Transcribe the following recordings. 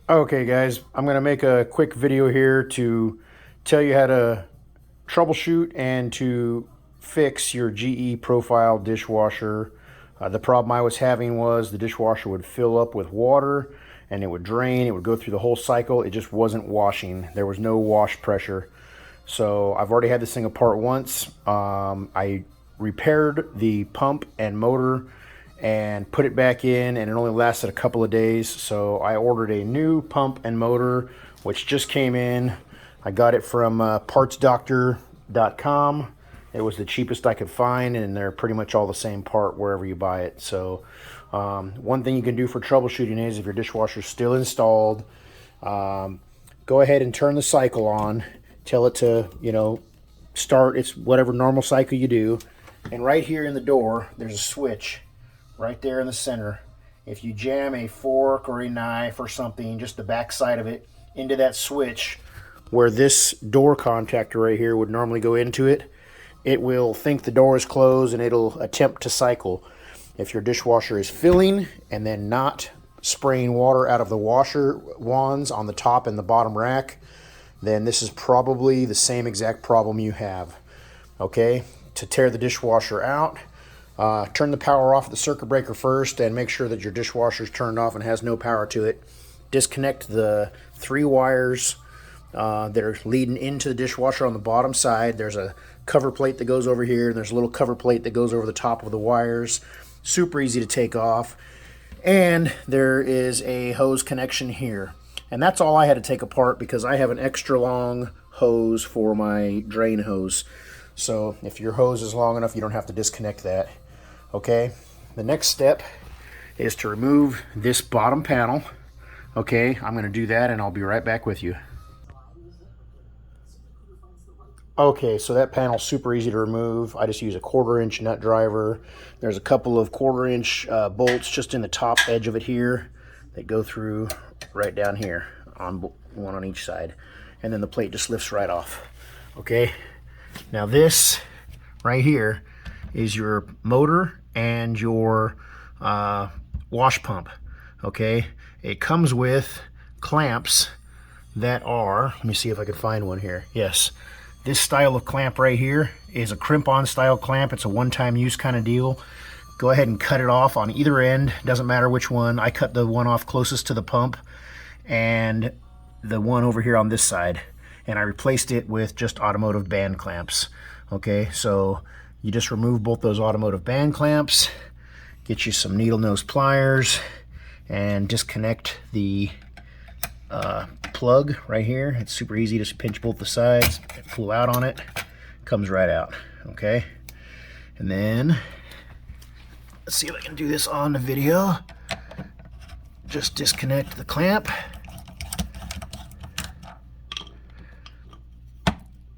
Okay guys, I'm going to make a quick video here to tell you how to troubleshoot and to fix your GE profile dishwasher. The problem I was having was the dishwasher would fill up with water and it would drain, it would go through the whole cycle, it just wasn't washing. There was no wash pressure. So I've already had this thing apart once. I repaired the pump and motor and put it back in, and it only lasted a couple of days. So I ordered a new pump and motor, which just came in. I got it from partsdoctor.com. It was the cheapest I could find, and they're pretty much all the same part wherever you buy it. So one thing you can do for troubleshooting is, if your dishwasher's still installed, go ahead and turn the cycle on. Tell it to, start its whatever normal cycle you do. And right here in the door, there's a switch right there in the center. If you jam a fork or a knife or something, just the back side of it, into that switch where this door contactor right here would normally go into it, it will think the door is closed and it'll attempt to cycle. If your dishwasher is filling and then not spraying water out of the washer wands on the top and the bottom rack, then this is probably the same exact problem you have. Okay, to tear the dishwasher out, turn the power off at the circuit breaker first and make sure that your dishwasher is turned off and has no power to it. Disconnect the 3 wires that are leading into the dishwasher on the bottom side. There's a cover plate that goes over here, and there's a little cover plate that goes over the top of the wires. Super easy to take off. And there is a hose connection here. And that's all I had to take apart, because I have an extra long hose for my drain hose. So if your hose is long enough, you don't have to disconnect that. Okay, the next step is to remove this bottom panel. Okay, I'm going to do that and I'll be right back with you. Okay, so that panel's super easy to remove. I just use a 1/4-inch nut driver. There's a couple of 1/4-inch bolts just in the top edge of it here that go through right down here, on one on each side, and then the plate just lifts right off. Okay, now this right here is your motor and your wash pump. Okay, it comes with clamps that are, let me see if I can find one here. Yes, this style of clamp right here is a crimp-on style clamp. It's a one-time use kind of deal. Go ahead and cut it off on either end, doesn't matter which one. I cut the one off closest to the pump and the one over here on this side, and I replaced it with just automotive band clamps. Okay, so you just remove both those automotive band clamps, get you some needle nose pliers, and disconnect the plug right here. It's super easy. Just pinch both the sides, pull out on it, comes right out. Okay, and then let's see if I can do this on the video. Just disconnect the clamp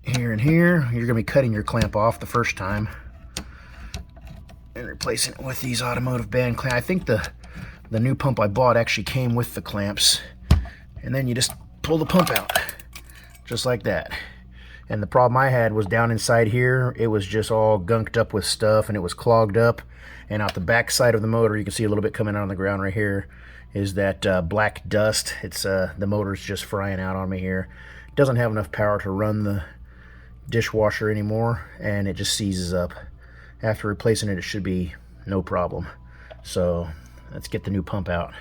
here and here. You're gonna be cutting your clamp off the first time and replacing it with these automotive band clamps. I think the new pump I bought actually came with the clamps, and then you just pull the pump out just like that. And the problem I had was down inside here, it was just all gunked up with stuff and it was clogged up. And out the back side of the motor, you can see a little bit coming out on the ground right here, is that black dust. It's the motor's just frying out on me here. It doesn't have enough power to run the dishwasher anymore, and it just seizes up. After replacing it, it should be no problem. So let's get the new pump out.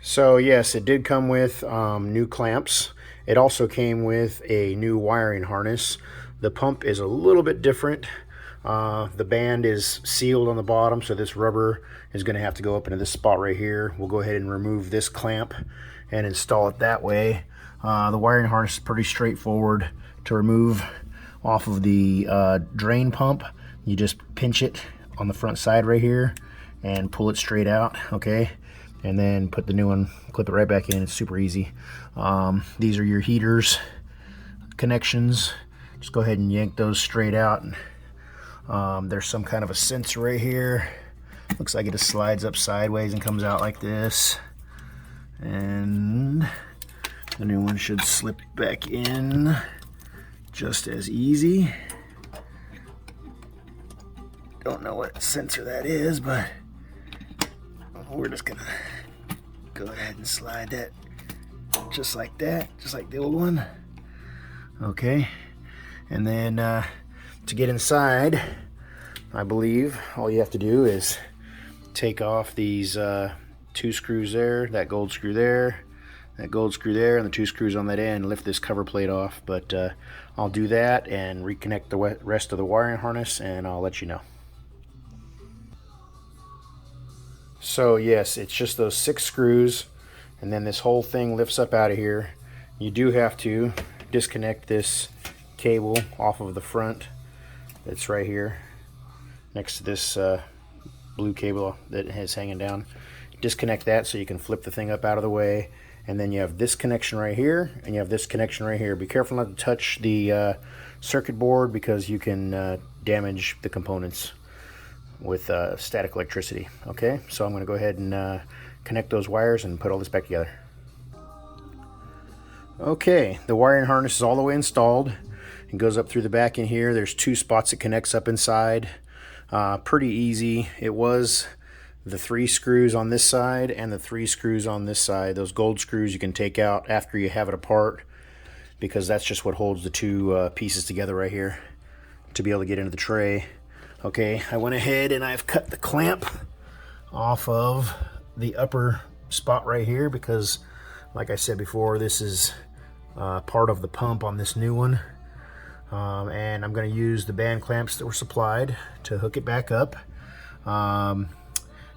So yes, it did come with new clamps. It also came with a new wiring harness. The pump is a little bit different. The band is sealed on the bottom, so this rubber is going to have to go up into this spot right here. We'll go ahead and remove this clamp and install it that way. The wiring harness is pretty straightforward to remove off of the drain pump. You just pinch it on the front side right here and pull it straight out. Okay, and then put the new one, clip it right back in. It's super easy. These are your heaters connections. Just go ahead and yank those straight out. There's some kind of a sensor right here. Looks like it just slides up sideways and comes out like this. And the new one should slip back in just as easy. Don't know what sensor that is, but we're just gonna Go ahead and slide that just like that, just like the old one. Okay, and then to get inside, I believe all you have to do is take off these 2 screws there, that gold screw there, that gold screw there, and the 2 screws on that end. Lift this cover plate off, but I'll do that and reconnect the rest of the wiring harness, and I'll let you know. So yes, it's just those 6 screws, and then this whole thing lifts up out of here. You do have to disconnect this cable off of the front. It's right here next to this blue cable that is hanging down. Disconnect that so you can flip the thing up out of the way, and then you have this connection right here, and you have this connection right here. Be careful not to touch the circuit board, because you can damage the components with static electricity. Okay, so I'm going to go ahead and connect those wires and put all this back together. Okay, the wiring harness is all the way installed. It goes up through the back in here. There's 2 spots it connects up inside. Pretty easy. It was the 3 screws on this side and the 3 screws on this side. Those gold screws you can take out after you have it apart, because that's just what holds the 2 pieces together right here to be able to get into the tray. Okay, I went ahead and I've cut the clamp off of the upper spot right here, because like I said before, this is part of the pump on this new one. And I'm going to use the band clamps that were supplied to hook it back up.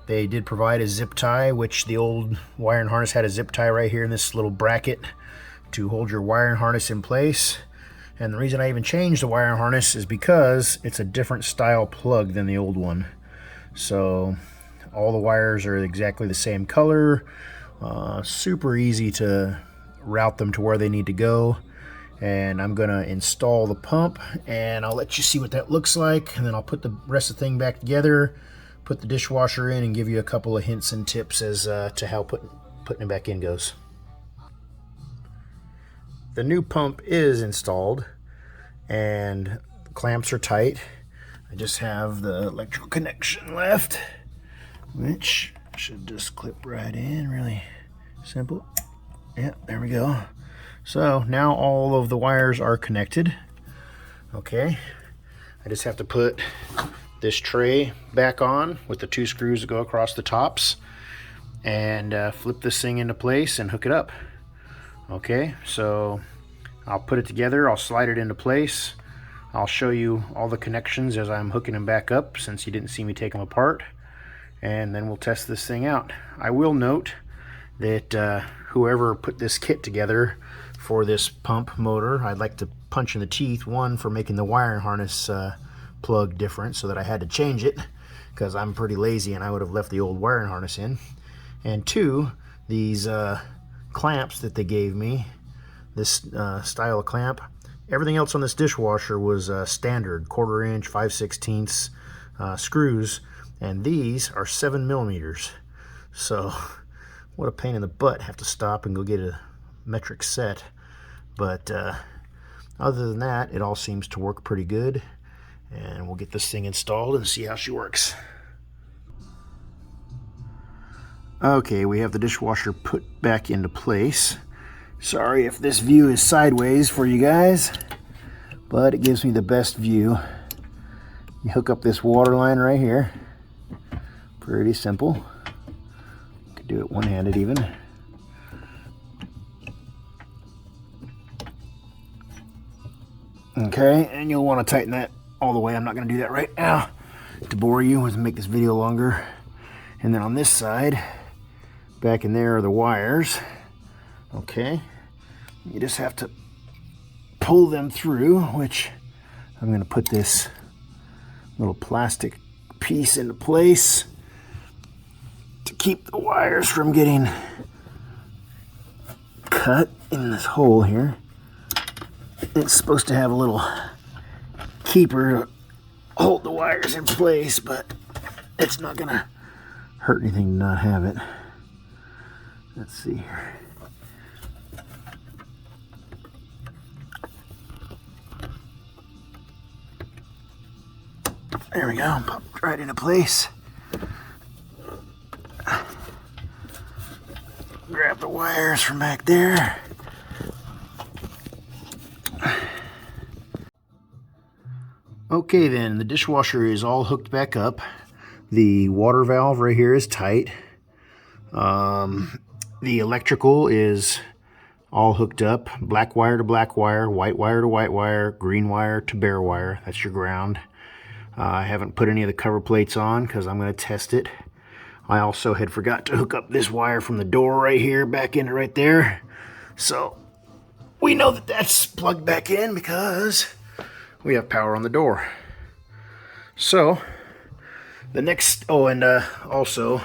They did provide a zip tie, which the old wiring harness had a zip tie right here in this little bracket to hold your wiring harness in place. And the reason I even changed the wiring harness is because it's a different style plug than the old one. So all the wires are exactly the same color. Super easy to route them to where they need to go. And I'm gonna install the pump, and I'll let you see what that looks like, and then I'll put the rest of the thing back together, put the dishwasher in, and give you a couple of hints and tips as to how putting it back in goes. The new pump is installed, and the clamps are tight. I just have the electrical connection left, which should just clip right in. Really simple. Yeah, there we go. So now all of the wires are connected. Okay, I just have to put this tray back on with the 2 screws that go across the tops, and flip this thing into place and hook it up. Okay, so I'll put it together, I'll slide it into place. I'll show you all the connections as I'm hooking them back up, since you didn't see me take them apart, and then we'll test this thing out. I will note that whoever put this kit together for this pump motor, I'd like to punch in the teeth. One, for making the wiring harness plug different, so that I had to change it, because I'm pretty lazy and I would have left the old wiring harness in. And 2, these clamps that they gave me, this style of clamp, everything else on this dishwasher was standard 1/4 inch 5/16 screws, and these are 7 millimeters. So what a pain in the butt, have to stop and go get a metric set. But other than that, it all seems to work pretty good, and we'll get this thing installed and see how she works. Okay, we have the dishwasher put back into place. Sorry if this view is sideways for you guys, but it gives me the best view. You hook up this water line right here. Pretty simple. Could do it one-handed even. Okay, and you'll want to tighten that all the way. I'm not going to do that right now to bore you and make this video longer. And then on this side, back in there are the wires. Okay, you just have to pull them through, which I'm going to put this little plastic piece into place to keep the wires from getting cut in this hole here. It's supposed to have a little keeper to hold the wires in place, but it's not going to hurt anything to not have it. Let's see here. There we go, popped right into place. Grab the wires from back there. Okay then, the dishwasher is all hooked back up. The water valve right here is tight. The electrical is all hooked up. Black wire to black wire, white wire to white wire, green wire to bare wire. That's your ground. I haven't put any of the cover plates on because I'm going to test it. I also had forgot to hook up this wire from the door right here back in right there. So we know that that's plugged back in because we have power on the door. So the next, also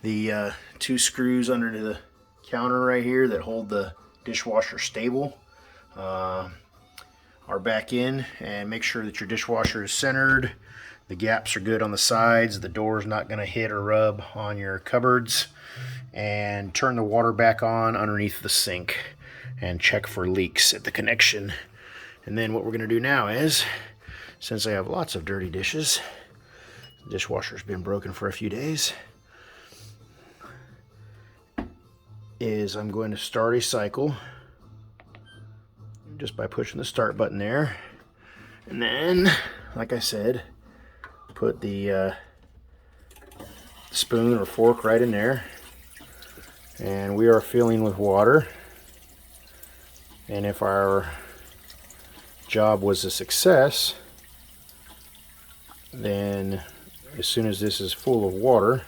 the 2 screws under the counter right here that hold the dishwasher stable are back in, and make sure that your dishwasher is centered. The gaps are good on the sides. The door's not going to hit or rub on your cupboards. And turn the water back on underneath the sink and check for leaks at the connection. And then what we're going to do now is, since I have lots of dirty dishes, the dishwasher's been broken for a few days, is I'm going to start a cycle just by pushing the start button there. And then, like I said, put the spoon or fork right in there, and we are filling with water. And if our job was a success, then as soon as this is full of water,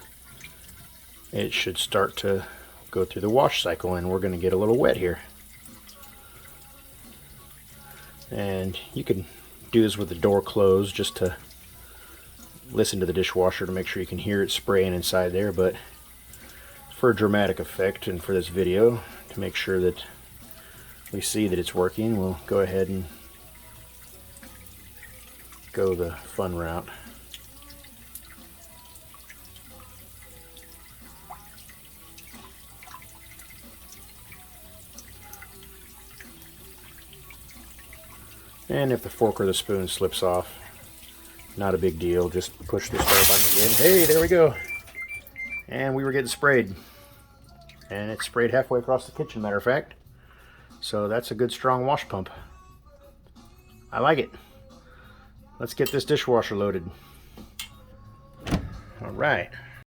it should start to go through the wash cycle, and we're going to get a little wet here. And you can do this with the door closed just to listen to the dishwasher to make sure you can hear it spraying inside there, but for a dramatic effect and for this video, to make sure that we see that it's working, we'll go ahead and go the fun route. And if the fork or the spoon slips off, not a big deal, just push the start button again. Hey, there we go. And we were getting sprayed. And it sprayed halfway across the kitchen, matter of fact. So that's a good strong wash pump. I like it. Let's get this dishwasher loaded. All right.